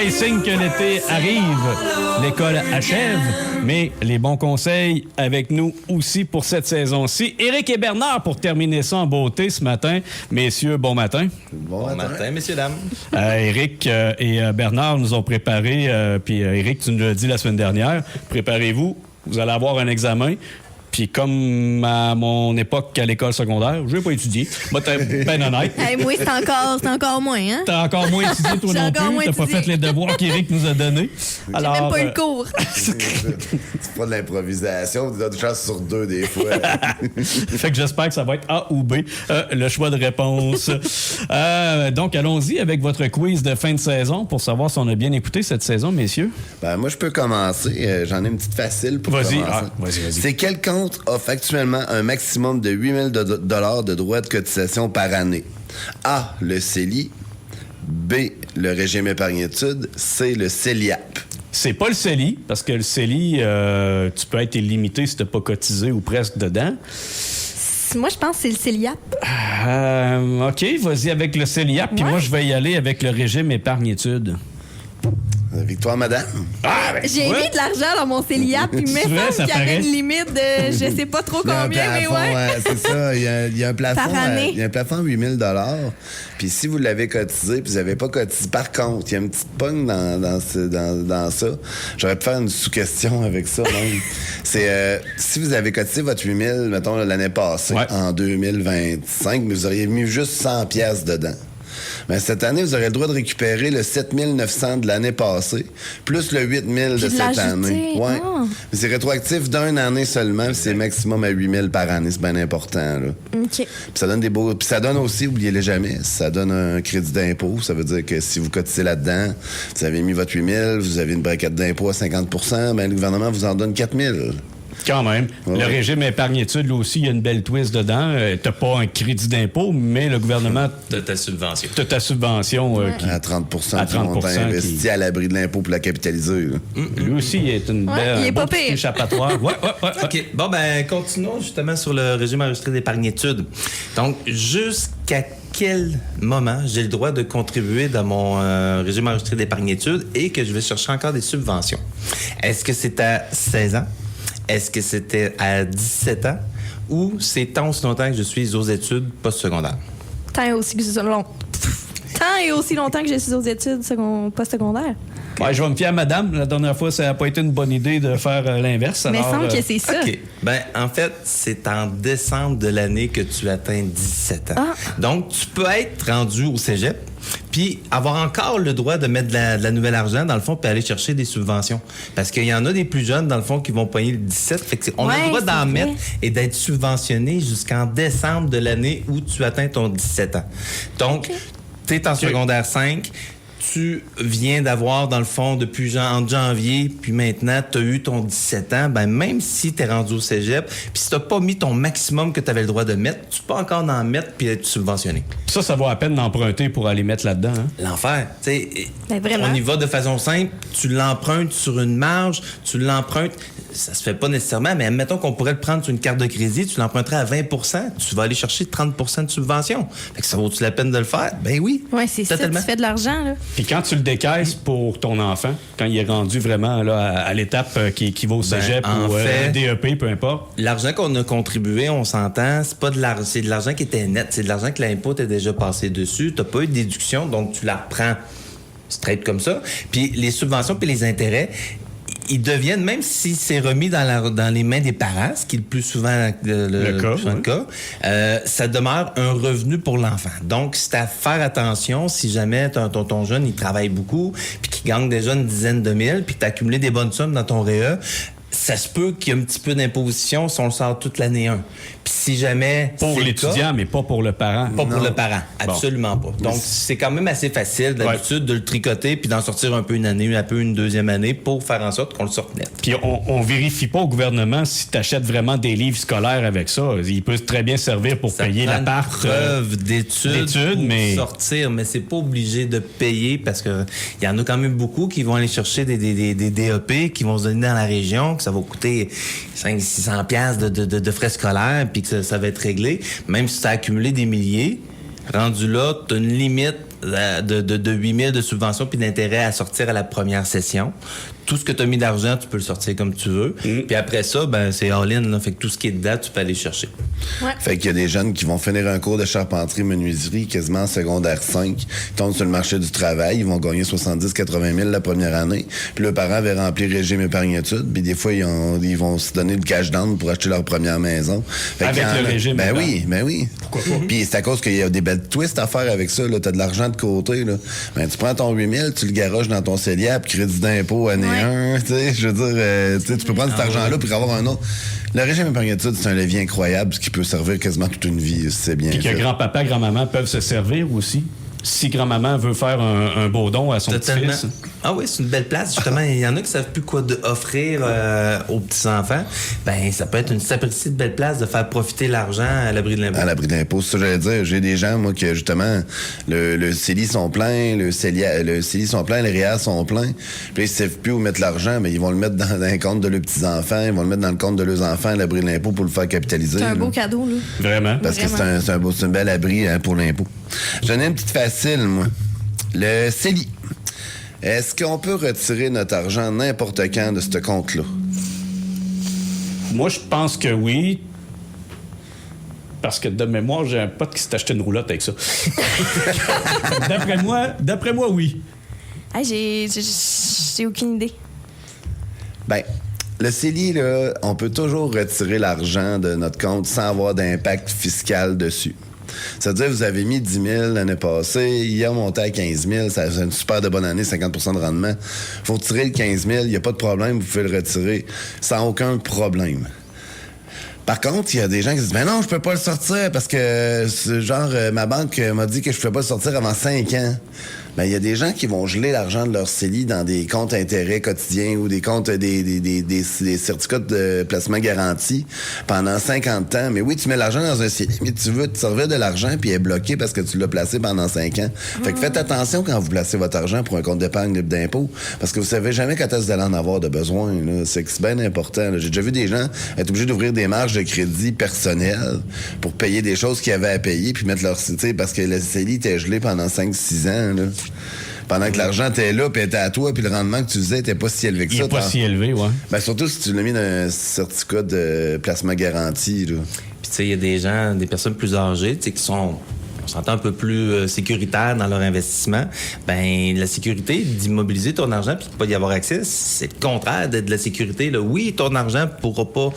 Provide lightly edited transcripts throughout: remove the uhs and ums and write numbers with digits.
Ben, signe que l'été arrive, l'école achève, mais les bons conseils avec nous aussi pour cette saison-ci. Éric et Bernard pour terminer ça en beauté ce matin. Messieurs, bon matin. Bon matin, messieurs, dames. Éric et Bernard nous ont préparé, puis Éric, tu nous l'as dit la semaine dernière, préparez-vous, vous allez avoir un examen. Puis comme à mon époque à l'école secondaire, je n'ai pas étudié. Moi, t'es ben honnête. Hey, moi, c'est encore moins, hein? T'as encore moins étudié, toi J'ai non encore plus. moins T'as pas étudié. fait les devoirs qu'Éric nous a donnés. J'ai même pas eu le cours. C'est pas de l'improvisation, tu as une chance sur deux des fois. Fait que j'espère que ça va être A ou B, le choix de réponse. Donc, allons-y avec votre quiz de fin de saison pour savoir si on a bien écouté cette saison, messieurs. Ben, moi, je peux commencer. J'en ai une petite facile pour Vas-y. commencer. Vas-y. C'est quel compte offre actuellement un maximum de 8 000 de droits de cotisation par année? A, le CELI. B, le régime épargne-études. C, le CELIAP. C'est pas le CELI, parce que le CELI, tu peux être illimité si t'as pas cotisé ou presque dedans. Moi, je pense que c'est le CELIAP. OK, vas-y avec le CELIAP, puis Ouais. moi, je vais y aller avec le régime épargne-études. Victoire, madame? Ah, ben, J'ai tu vois. mis de l'argent dans mon CELIAP, puis il me Tu vois, semble ça qu'il y avait paraît. une limite de je sais pas trop Il y a un combien, mais plafond, ouais. c'est ça. Il y a un plafond. Par année. Il y a un plafond à 8 000 $. Puis si vous l'avez cotisé, puis vous n'avez pas cotisé. Par contre, il y a une petite pogne dans ça. J'aurais pu faire une sous-question avec ça, même. C'est si vous avez cotisé votre 8 000, mettons, l'année passée, Ouais. en 2025, mais vous auriez mis juste 100 pièces dedans. Mais cette année, vous aurez le droit de récupérer le 7 900 de l'année passée, plus le 8 000 de Puis de cette l'ajouter. année. Ouais. Ah. Mais c'est rétroactif d'une année seulement, puis c'est maximum à 8 000 par année. C'est bien important, là. OK. Puis ça donne des beaux. Puis ça donne aussi, oubliez-les jamais, ça donne un crédit d'impôt. Ça veut dire que si vous cotisez là-dedans, vous avez mis votre 8 000, vous avez une braquette d'impôt à 50 ben le gouvernement vous en donne 4 000. Quand même. Ouais. Le régime épargne-études, là aussi, il y a une belle twist dedans. T'as pas un crédit d'impôt, mais le gouvernement De ta subvention. t'as ta subvention qui... À 30 À du montant 30% investi qui- à l'abri de l'impôt pour la capitaliser. Là. Lui aussi, il est une Ouais, belle, il est un pas bon petit pire. échappatoire. Ouais. OK. Bon, ben, continuons justement sur le régime enregistré d'épargne-études. Donc, jusqu'à quel moment j'ai le droit de contribuer dans mon régime enregistré d'épargne-études et que je vais chercher encore des subventions? Est-ce que c'est à 16 ans? Est-ce que c'était à 17 ans? Ou c'est tant aussi longtemps que je suis aux études postsecondaires? Tant et aussi longtemps que je suis aux études postsecondaires. Ouais, je vais me fier à madame. La dernière fois, ça n'a pas été une bonne idée de faire l'inverse. Mais il alors, semble que c'est ça. OK. Ben, en fait, c'est en décembre de l'année que tu atteins 17 ans. Ah. Donc, tu peux être rendu au cégep, puis avoir encore le droit de mettre de la nouvelle argent, dans le fond, puis aller chercher des subventions. Parce qu'il y en a des plus jeunes, dans le fond, qui vont pogner le 17. Fait que on a Ouais, le droit c'est d'en vrai. mettre et d'être subventionné jusqu'en décembre de l'année où tu atteins ton 17 ans. Donc, tu es en secondaire 5. Tu viens d'avoir, dans le fond, depuis entre janvier, puis maintenant, tu as eu ton 17 ans, ben même si tu es rendu au cégep, puis si tu n'as pas mis ton maximum que tu avais le droit de mettre, tu peux encore en mettre puis être subventionné. Ça vaut la peine d'emprunter pour aller mettre là-dedans. Hein? L'enfer. Tu sais, Ben, vraiment. on y va de façon simple. Tu l'empruntes sur une marge, tu l'empruntes. Ça se fait pas nécessairement, mais admettons qu'on pourrait le prendre sur une carte de crédit, tu l'emprunterais à 20 tu vas aller chercher 30 de subvention. Fait que ça vaut-tu la peine de le faire? Ben oui. Ouais, c'est ça. Totalement. Tu fais de l'argent, là. Puis quand tu le décaisses pour ton enfant, quand il est rendu vraiment là, à l'étape qui va au cégep en ou fait- DEP, peu importe. L'argent qu'on a contribué, on s'entend, c'est pas de l'argent, c'est de l'argent qui était net, c'est de l'argent que l'impôt t'a déjà passé dessus, t'as pas eu de déduction, donc tu la reprends straight comme ça. Puis les subventions puis les intérêts, ils deviennent, même si c'est remis dans les mains des parents, ce qui est le plus souvent Le cas, plus souvent oui. cas, ça demeure un revenu pour l'enfant. Donc, c'est à faire attention si jamais ton jeune, il travaille beaucoup, puis qu'il gagne déjà une dizaine de mille, puis que tu as accumulé des bonnes sommes dans ton REA, ça se peut qu'il y ait un petit peu d'imposition si on le sort toute l'année 1. Puis si jamais... Pour c'est le l'étudiant, cas, mais pas pour le parent. pas pour Non. le parent, absolument pas. Donc, c'est quand même assez facile d'habitude de le tricoter puis d'en sortir un peu une année, un peu une deuxième année pour faire en sorte qu'on le sorte net. Puis on vérifie pas au gouvernement si tu achètes vraiment des livres scolaires avec ça. Il peut très bien servir pour Ça payer prend l'appart. une preuve d'études pour mais sortir, mais c'est pas obligé de payer parce que il y en a quand même beaucoup qui vont aller chercher des DEP qui vont se donner dans la région, que ça va coûter 500-600 piastres de frais scolaires puis que ça va être réglé. Même si tu as accumulé des milliers, rendu là, tu as une limite de 8 000 de subvention puis d'intérêt à sortir à la première session. Tout ce que tu as mis d'argent, tu peux le sortir comme tu veux. Puis après ça, ben c'est all-in. Là. Fait que tout ce qui est dedans, tu peux aller chercher. Ouais. Fait qu'il y a des jeunes qui vont finir un cours de charpenterie, menuiserie, quasiment en secondaire 5, qui tombent sur le marché du travail, ils vont gagner 70-80 000 la première année. Puis le parent va remplir régime épargne-études, puis des fois, ils vont se donner le cash down pour acheter leur première maison. Fait Avec qu'il y en le a- régime Ben épargne. oui, ben oui. Pourquoi pas? Puis c'est à cause qu'il y a des belles twists à faire avec ça. T'as de l'argent de côté. Là. Ben, tu prends ton 8 000, tu le garoches dans ton CELIAP, crédit d'impôt année Ouais. 1. Tu sais, je veux dire, tu sais, tu peux prendre cet argent-là pour avoir un autre. Le régime épargne-études, c'est un levier incroyable qui peut servir quasiment toute une vie, si c'est bien Puis que fait. grand-papa, grand-maman peuvent se servir aussi. Si grand-maman veut faire un beau don à son Totalement. petit-fils. Ah oui, c'est une belle place. Justement, il y en a qui savent plus quoi offrir aux petits-enfants. Ben, ça peut être une sapristi de belle place de faire profiter l'argent à l'abri de l'impôt. À l'abri d'impôt, c'est ça que j'allais dire. J'ai des gens, moi, que justement, le CELI sont pleins, le CELI sont pleins, les REER sont pleins. Puis là, ils ne savent plus où mettre l'argent, mais ils vont le mettre dans un compte de leurs petits-enfants, ils vont le mettre dans le compte de leurs enfants à l'abri de l'impôt pour le faire capitaliser. C'est un là. beau cadeau, là. Vraiment. Parce que Vraiment. c'est un bel abri pour l'impôt. J'en ai une petite facile, moi. Le CELI. Est-ce qu'on peut retirer notre argent n'importe quand de ce compte-là? Moi, je pense que oui. Parce que de mémoire, j'ai un pote qui s'est acheté une roulotte avec ça. D'après moi, oui. Ah, j'ai aucune idée. Ben, le CELI, là, on peut toujours retirer l'argent de notre compte sans avoir d'impact fiscal dessus. C'est-à-dire, vous avez mis 10 000 l'année passée, il a monté à 15 000, ça fait une super de bonne année, 50 de rendement. Faut retirer le 15 000, il n'y a pas de problème, vous pouvez le retirer sans aucun problème. Par contre, il y a des gens qui disent « Ben non, je peux pas le sortir parce que, ma banque m'a dit que je pouvais pas le sortir avant 5 ans. » Ben, il y a des gens qui vont geler l'argent de leur CELI dans des comptes intérêts quotidiens ou des comptes des certificats de placement garanti pendant 50 ans. Mais oui, tu mets l'argent dans un CELI, mais tu veux te servir de l'argent puis il est bloqué parce que tu l'as placé pendant 5 ans. Fait que faites attention quand vous placez votre argent pour un compte d'épargne libre d'impôt parce que vous savez jamais quand est-ce que vous allez en avoir de besoin. Là. C'est que c'est bien important. Là. J'ai déjà vu des gens être obligés d'ouvrir des marges de crédit personnelles pour payer des choses qu'ils avaient à payer puis mettre leur CELI parce que le CELI était gelé pendant 5-6 ans. Là. Pendant que l'argent était là, puis était à toi, puis le rendement que tu faisais était pas si élevé que Il ça. n'est pas si élevé, ouais. Ben, surtout si tu l'as mis dans un certificat de placement garanti. Là. Puis tu sais, il y a des gens, des personnes plus âgées, tu sais, qui sont, on s'entend un peu plus sécuritaires dans leur investissement. Ben, la sécurité d'immobiliser ton argent puis de pas y avoir accès, c'est le contraire de la sécurité. Là. Oui, ton argent pourra pas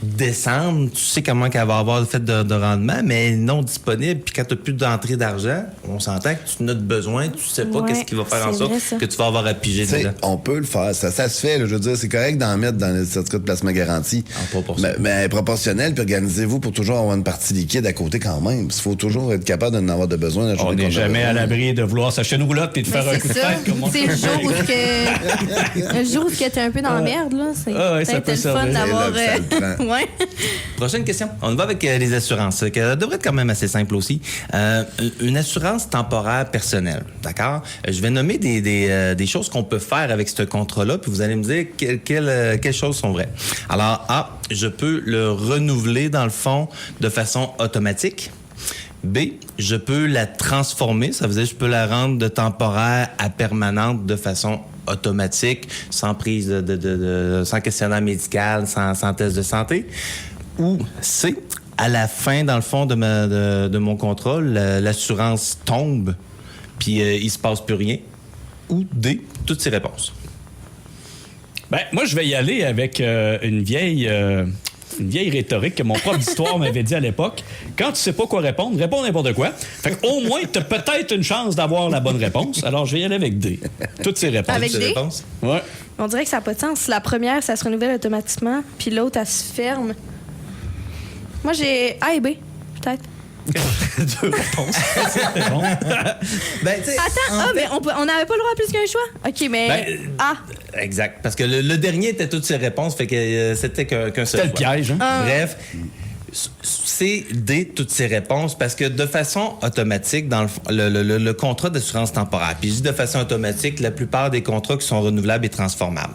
descendre, tu sais comment qu'elle va avoir le fait de rendement, mais non disponible. Puis quand tu n'as plus d'entrée d'argent, on s'entend que tu en as besoin, tu sais pas Ouais, qu'est-ce qui va faire en c'est sorte vrai, ça. que tu vas avoir à piger Tu sais, dedans. on peut le faire. Ça se fait. Là, je veux dire, c'est correct d'en mettre dans le certificat de placement garanti. En proportion. Mais proportionnel, puis organisez-vous pour toujours avoir une partie liquide à côté quand même. Il faut toujours être capable d'en avoir de besoin. La On journée n'est qu'on a jamais besoin. à l'abri de vouloir s'acheter une roulotte et de faire un coup de C'est ça. tête. Comme on C'est le fait. jour où le jour où t'es un peu dans la merde, là. C'est Ah ouais, ça peut-être peut le fun servir. d'avoir. Et là, ça le prend. Ouais. Prochaine question. On va avec les assurances, qui devrait être quand même assez simple aussi. Une assurance temporaire personnelle, d'accord? Je vais nommer des choses qu'on peut faire avec ce contrat-là, puis vous allez me dire quelles choses sont vraies. Alors, A, je peux le renouveler, dans le fond, de façon automatique. B, je peux la transformer, ça veut dire que je peux la rendre de temporaire à permanente de façon automatique, sans prise sans questionnaire médical, sans test de santé. Ou C, à la fin, dans le fond de mon contrat, l'assurance tombe, puis il se passe plus rien. Ou D, toutes ces réponses. Ben, moi, je vais y aller avec une vieille rhétorique que mon prof d'histoire m'avait dit à l'époque. Quand tu sais pas quoi répondre, réponds n'importe quoi. Fait qu'au moins, tu as peut-être une chance d'avoir la bonne réponse. Alors, je vais y aller avec D. Toutes ces réponses. Avec Toutes ces D? réponses? Ouais. On dirait que ça n'a pas de sens. La première, ça se renouvelle automatiquement, puis l'autre, elle se ferme. Moi, j'ai A et B, peut-être. Deux réponses. C'est bon. Ben, tu sais, Attends, mais on n'avait pas le droit à plus qu'un choix? OK, mais Ben, A. Exact. Parce que le dernier était toutes ces réponses, fait que c'était qu'un seul C'était le choix. piège, hein? Bref, c'est D, toutes ces réponses, parce que de façon automatique, dans le contrat d'assurance temporaire, puis je dis de façon automatique, la plupart des contrats qui sont renouvelables et transformables.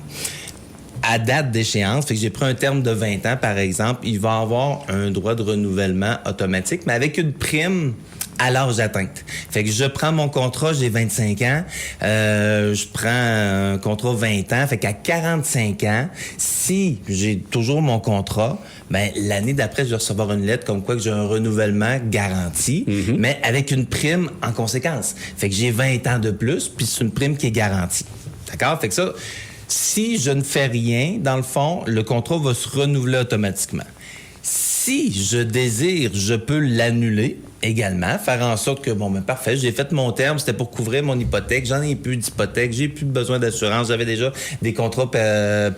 À date d'échéance, fait que j'ai pris un terme de 20 ans, par exemple, il va avoir un droit de renouvellement automatique, mais avec une prime à l'âge d'atteinte. Fait que je prends mon contrat, j'ai 25 ans, je prends un contrat 20 ans, fait qu'à 45 ans, si j'ai toujours mon contrat, ben l'année d'après, je vais recevoir une lettre comme quoi que j'ai un renouvellement garanti, mais avec une prime en conséquence. Fait que j'ai 20 ans de plus, puis c'est une prime qui est garantie. D'accord? Fait que ça, si je ne fais rien, dans le fond, le contrat va se renouveler automatiquement. Si je désire, je peux l'annuler également, faire en sorte que, bon, ben parfait, j'ai fait mon terme, c'était pour couvrir mon hypothèque, j'en ai plus d'hypothèque, j'ai plus besoin d'assurance, j'avais déjà des contrats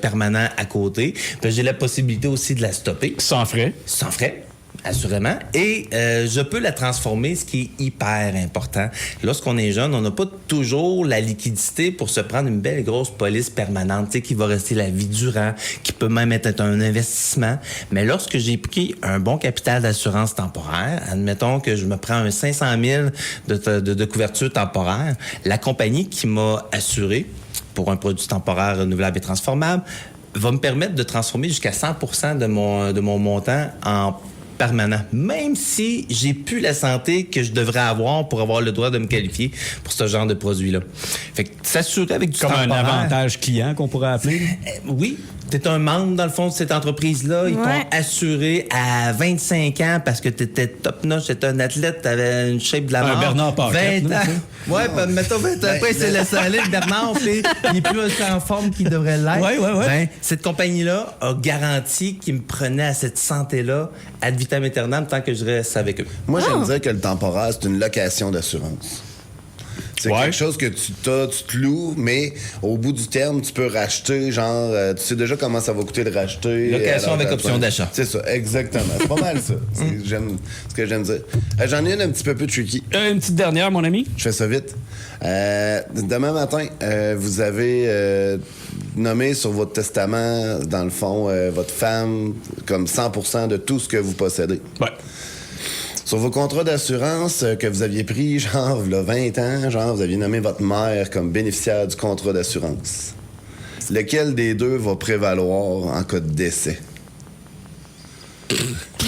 permanents à côté. Puis j'ai la possibilité aussi de la stopper. Sans frais. Sans frais. Assurément. Et je peux la transformer, ce qui est hyper important. Lorsqu'on est jeune, on n'a pas toujours la liquidité pour se prendre une belle et grosse police permanente, tu sais, qui va rester la vie durant, qui peut même être un investissement. Mais lorsque j'ai pris un bon capital d'assurance temporaire, admettons que je me prends un 500 000 de couverture temporaire, la compagnie qui m'a assuré pour un produit temporaire renouvelable et transformable va me permettre de transformer jusqu'à 100% de mon montant en permanent, même si j'ai plus la santé que je devrais avoir pour avoir le droit de me qualifier pour ce genre de produit-là. Fait que s'assurer avec du Comme temporaire, un avantage client qu'on pourrait appeler. oui, tu es un membre, dans le fond, de cette entreprise-là. Ils t'ont assuré à 25 ans parce que tu étais top-notch, tu étais un athlète, tu avais une shape de la mort. Un Bernard Paquette. 20 ans. Ouais, mettons 20 ans après, c'est laissé aller, le Bernard, puis il n'est plus aussi en forme qu'il devrait l'être. Ouais. Ben, cette compagnie-là a garanti qu'il me prenait à cette santé-là ad vitam aeternam tant que je reste avec eux. Moi, j'aime dire que le temporaire, c'est une location d'assurance. C'est quelque chose que tu te loues, mais au bout du terme, tu peux racheter, genre, tu sais déjà comment ça va coûter de racheter. Location avec option d'achat. C'est ça, exactement. C'est pas mal ça. C'est ce que j'aime dire. J'en ai une un petit peu plus tricky. Une petite dernière, mon ami. Je fais ça vite. Demain matin, vous avez nommé sur votre testament, dans le fond, votre femme comme 100% de tout ce que vous possédez. Ouais. Sur vos contrats d'assurance que vous aviez pris, genre, il y a 20 ans, genre, vous aviez nommé votre mère comme bénéficiaire du contrat d'assurance. Lequel des deux va prévaloir en cas de décès?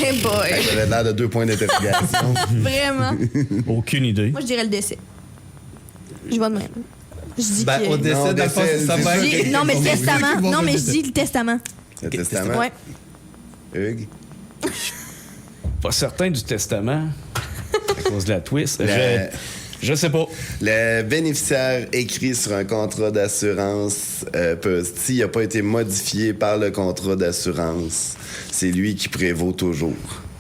Hey boy! Vous avez l'air de 2 points d'interrogation. Vraiment. Aucune idée. Moi, je dirais le décès. Je vais de même. Je dis Ben, que... au décès, Non, dans le fond, décès, ça c'est va sûr. être... Non, mais le testament. Non, mais je dis le testament. Le testament? Ouais. Hugues? Pas certain du testament à cause de la twist. Le- Je sais pas. Le bénéficiaire écrit sur un contrat d'assurance, s'il n'a pas été modifié par le contrat d'assurance, c'est lui qui prévaut toujours.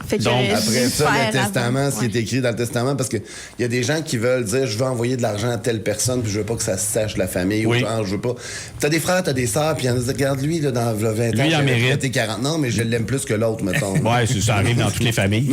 Fait que Donc, j'aurais Après dû ça, faire le testament, avant. ce qui est écrit dans le testament, parce qu'il y a des gens qui veulent dire je veux envoyer de l'argent à telle personne, puis je veux pas que ça se sache la famille, Oui. ou genre, je veux pas. T'as des frères, t'as des sœurs, puis il y en a qui disent regarde lui, là, dans le 20 ans, Lui, il en j'avais mérite. prêté 40. Non, mais je l'aime plus que l'autre, mettons. Ouais, ça arrive dans toutes les familles.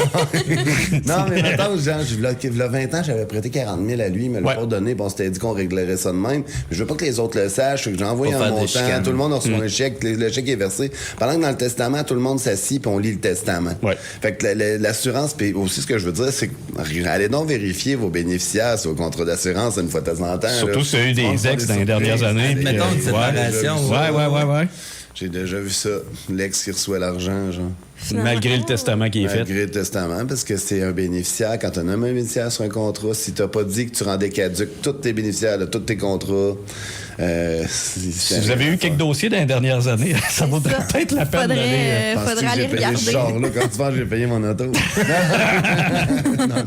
Non, mais mettons, genre, le 20 ans, j'avais prêté 40 000 à lui, mais Ouais. le pas donné, bon, on s'était dit qu'on réglerait ça de même. Mais je veux pas que les autres le sachent, fait que j'ai envoyé Pour un faire des montant, chicanes. tout le monde a reçu un chèque, le chèque est versé. Pendant que dans le testament, tout le monde s'assit puis on lit le testament. Ouais. Fait que l'assurance, puis aussi ce que je veux dire, c'est que allez donc vérifier vos bénéficiaires sur le contrat d'assurance une fois de temps en temps. Surtout là. s'il y a eu Tout le monde des font ex dans les dernières surprises. années. puis, Mettons une ouais. séparation. Ouais. J'ai déjà vu ça. L'ex qui reçoit l'argent, genre. Malgré le testament qui est fait. Malgré le testament, parce que c'est un bénéficiaire. Quand tu nommes un bénéficiaire sur un contrat, si tu n'as pas dit que tu rendais caduque tous tes bénéficiaires de tous tes contrats, Si vous avez eu quelques dossiers dans les dernières années, ça vaudrait ça. peut-être la peine d'aller. Faudrait aller j'ai payé ce regarder. genre-là quand tu penses que j'ai payé mon auto?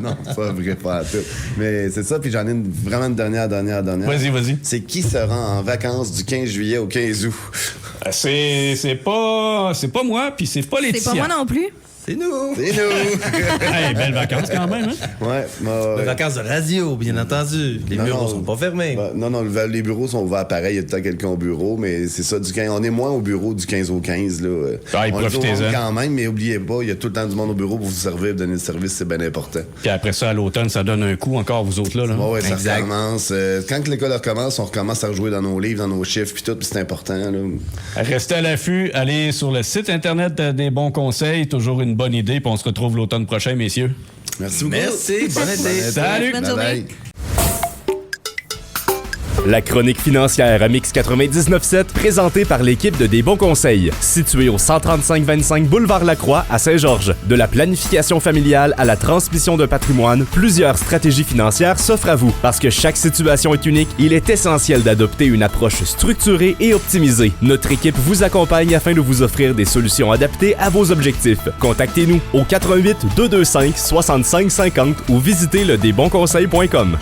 non, c'est pas vrai, pas à tout. Mais c'est ça, puis j'en ai vraiment une dernière. Vas-y. C'est qui se rend en vacances du 15 juillet au 15 août? C'est pas moi, puis c'est pas C'est Laetitia. pas moi non plus. C'est nous! C'est nous! Hey, belles vacances quand même, hein? Ouais, Les vacances de radio, bien entendu. Les Non, bureaux non. sont pas fermés. Non, les bureaux sont ouverts pareil. Il y a tout le temps quelqu'un au bureau, mais c'est ça, du 15. On est moins au bureau du 15 au 15. Là. Ah, on le dit au profitez-en. monde quand même, mais oubliez pas, il y a tout le temps du monde au bureau pour vous servir, donner le service, c'est bien important. Puis après ça, à l'automne, ça donne un coup encore, vous autres, là. Ouais, ça Exact. recommence. Quand l'école recommence, on recommence à rejouer dans nos livres, dans nos chiffres, puis tout, puis c'est important. Là. Restez à l'affût, allez sur le site Internet des bons conseils, toujours une bonne idée, puis on se retrouve l'automne prochain, messieurs. Merci beaucoup. Merci, bon été. Salut. Bonne journée. Bye-bye. La chronique financière à Mix 99.7, présentée par l'équipe de Des Bons Conseils, située au 135-25 Boulevard Lacroix à Saint-Georges. De la planification familiale à la transmission d'un patrimoine, plusieurs stratégies financières s'offrent à vous. Parce que chaque situation est unique, il est essentiel d'adopter une approche structurée et optimisée. Notre équipe vous accompagne afin de vous offrir des solutions adaptées à vos objectifs. Contactez-nous au 88 225 65 50 ou visitez le desbonsconseils.com.